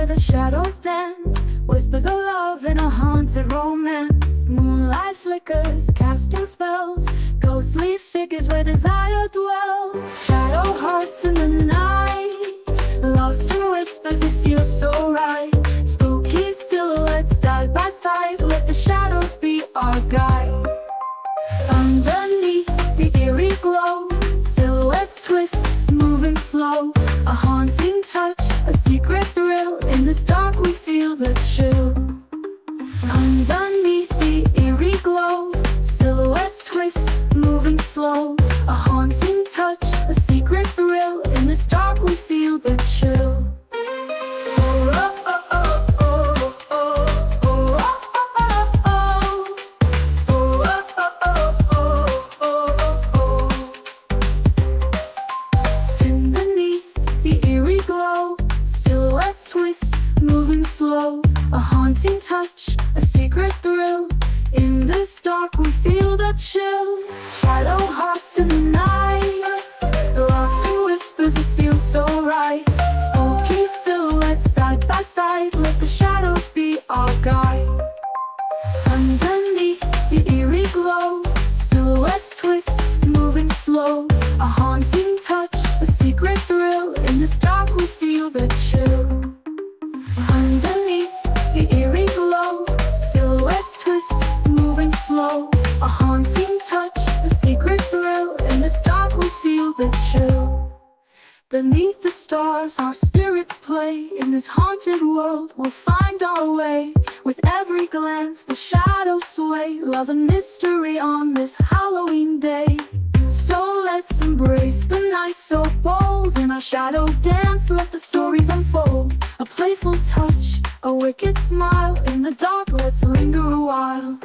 the shadows dance, whispers of love in a haunted romance. Moonlight flickers, casting spells, ghostly figures where desire dwells. Shadow hearts in the night, lost in whispers, it feels so right. Spooky silhouettes side by side, let the shadows be our guide. Underneath the eerie glow, silhouettes twist, moving slow. A haunting touch, a secret thrill, in this dark we feel the chill. Underneath the eerie glow, silhouettes twist, moving slow. A haunting touch, a secret thrill, in this dark we feel the chill. Moving slow, a haunting touch, a secret thrill, in this dark we feel the chill. Shadow hearts in the night, lost in whispers, it feels so right. Spooky silhouettes side by side, let the shadows be our guide. Underneath the eerie glow, silhouettes twist, moving slow. A haunting touch, a secret thrill, in this dark we feel the chill. Underneath the eerie glow, silhouettes twist, moving slow. A haunting touch, a secret thrill, in this dark we feel the chill. Beneath the stars our spirits play, in this haunted world we'll find our way. With every glance the shadows sway, love and mystery on this Halloween day. So let's embrace the night so bold, in our shadow dance let the stories unfold. A playful touch, a wicked smile, in the dark let's linger a while.